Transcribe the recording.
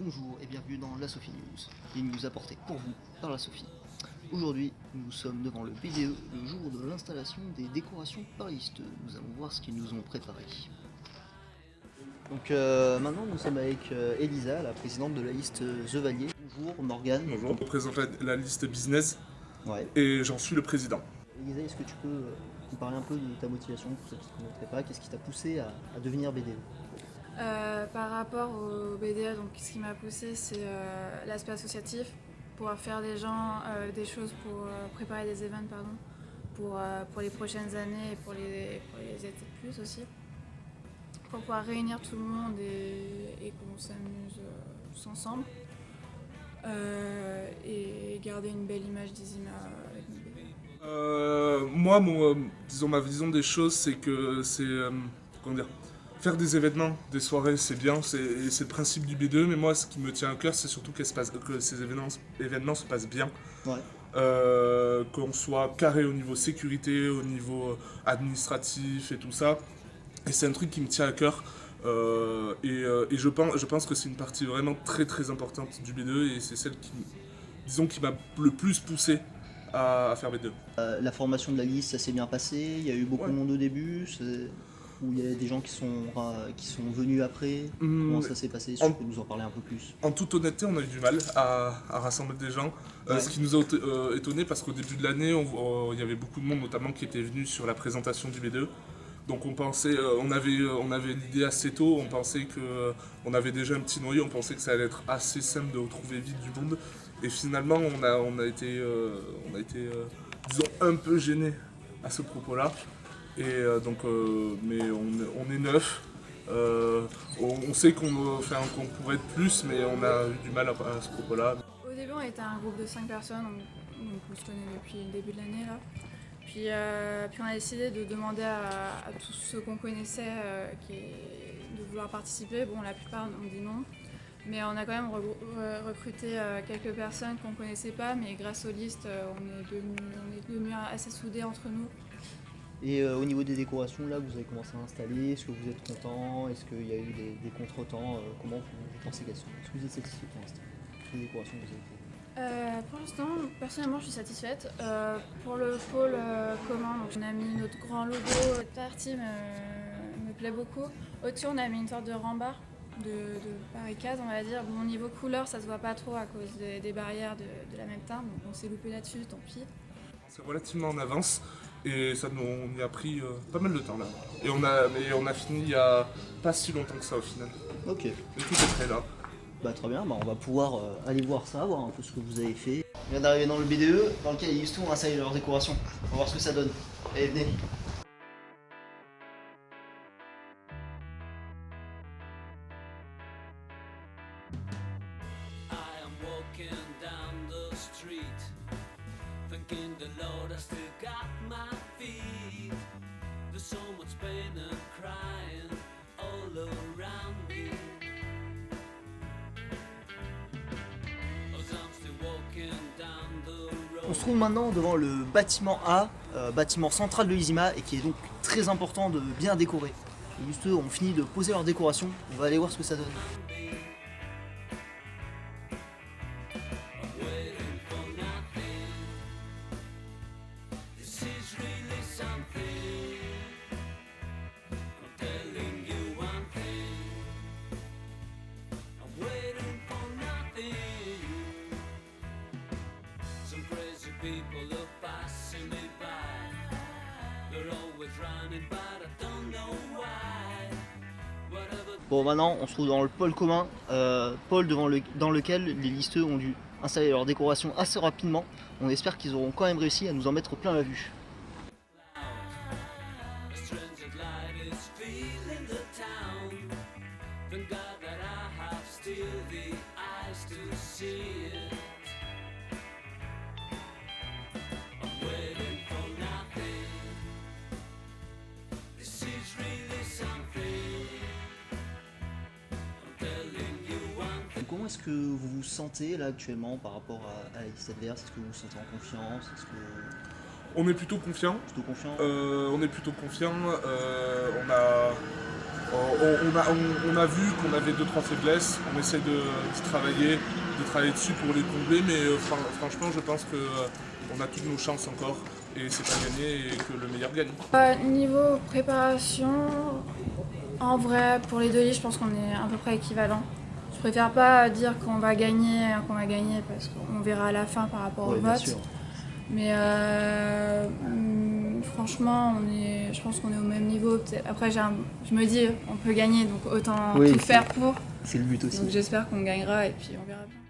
Bonjour et bienvenue dans la Sophie News, les news apportées pour vous par la Sophie. Aujourd'hui, nous sommes devant le BDE, le jour de l'installation des décorations par liste. Nous allons voir ce qu'ils nous ont préparé. Donc maintenant, nous sommes avec Elisa, la présidente de la liste The Valier. Bonjour Morgane. Bonjour, je représente la liste business Ouais. et j'en suis le président. Elisa, est-ce que tu peux nous parler un peu de ta motivation pour ceux qui ne connaîtraient pas? Qu'est-ce qui t'a poussé à devenir BDE? Par rapport au BDE, donc ce qui m'a poussé, c'est l'aspect associatif, pouvoir faire des choses pour préparer des événements, pour les prochaines années et pour les étés de plus aussi, pour pouvoir réunir tout le monde et qu'on s'amuse tous ensemble et garder une belle image d'Izima avec nos BDE. Moi, disons, ma vision des choses, c'est que comment dire, faire des événements, des soirées, c'est bien, c'est le principe du B2, mais moi, ce qui me tient à cœur, c'est surtout que ces événements se passent bien. Ouais. Qu'on soit carré au niveau sécurité, au niveau administratif et tout ça. Et c'est un truc qui me tient à cœur. Et je pense que c'est une partie vraiment très très importante du B2 et c'est celle qui m'a le plus poussé à faire B2. La formation de la liste, ça s'est bien passé, il y a eu beaucoup de monde au début, où il y a des gens qui sont venus après. Comment ça s'est passé? Si tu peux nous en parler un peu plus. En toute honnêteté, on a eu du mal à rassembler des gens, ce qui nous a étonné parce qu'au début de l'année, il y avait beaucoup de monde notamment qui était venu sur la présentation du B2. Donc on pensait, on avait l'idée assez tôt, on pensait qu'on avait déjà un petit noyau, on pensait que ça allait être assez simple de retrouver vite du monde. Et finalement, on a été, disons, un peu gêné à ce propos-là. Et mais on est neuf. On sait qu'on pourrait être plus, mais on a eu du mal à ce propos-là. Au début, on était un groupe de 5 personnes, donc on se connaît depuis le début de l'année là. Puis on a décidé de demander à tous ceux qu'on connaissait de vouloir participer. Bon, la plupart ont dit non, mais on a quand même recruté quelques personnes qu'on ne connaissait pas, mais grâce aux listes, on est devenus assez soudés entre nous. Et au niveau des décorations, là, vous avez commencé à installer. Est-ce que vous êtes content? Est-ce qu'il y a eu des contretemps? Comment vous pensez qu'elles sont? Est-ce que vous êtes satisfait pour l'instant des décorations que vous avez faites? Pour l'instant, personnellement, je suis satisfaite. Pour le pôle commun, donc, on a mis notre grand logo. Cette partie me plaît beaucoup. Au-dessus, on a mis une sorte de rembarre de barricade, on va dire. Bon, niveau couleur, ça se voit pas trop à cause des barrières de la même teinte, donc on s'est loupé là-dessus, tant pis. C'est relativement en avance et on y a pris pas mal de temps là. Et on a fini il y a pas si longtemps que ça au final. Ok. Mais tout est prêt là. Bah très bien, bah, on va pouvoir aller voir ça, voir un peu ce que vous avez fait. On vient d'arriver dans le BDE, dans lequel ils ont installé leur décoration. On va voir ce que ça donne. Allez, venez. I am walking down the street, thanking the Lord I still got my feet. There's so much pain and crying all around me. As I'm still walking down the road. On se trouve maintenant devant le bâtiment A, bâtiment central de l'Izima, et qui est donc très important de bien décorer. Les listeux ont fini de poser leur décoration, on va aller voir ce que ça donne. Waiting for nothing. This is really something. I'm telling you one thing. I'm waiting for nothing. Some crazy people are passing me by. They're always running, but I don't know why. Whatever. Bon, maintenant on se trouve dans le pôle commun, pôle dans lequel les listeux ont dû installer leur décoration assez rapidement. On espère qu'ils auront quand même réussi à nous en mettre plein la vue. A strange light is filling the town. Thank God that I have still the eyes to see it. I'm waiting for nothing. This is really something. I'm telling you one thing. Comment est-ce que vous vous sentez là actuellement par rapport à la liste adverse? Est-ce que vous vous sentez en confiance? Est-ce que On est plutôt confiant. plutôt confiant? On est plutôt confiant. On a On a vu qu'on avait 2-3 faiblesses, on essaie d'y travailler, de travailler dessus pour les combler, mais franchement je pense qu'on a toutes nos chances encore et c'est pas gagné et que le meilleur gagne. Niveau préparation, en vrai, pour les deux lits, je pense qu'on est à peu près équivalents. Je préfère pas dire qu'on va gagner parce qu'on verra à la fin par rapport au vote. Mais franchement, je pense qu'on est au même niveau. Après, je me dis, on peut gagner, donc autant tout faire pour. C'est le but aussi. Donc j'espère qu'on gagnera et puis on verra.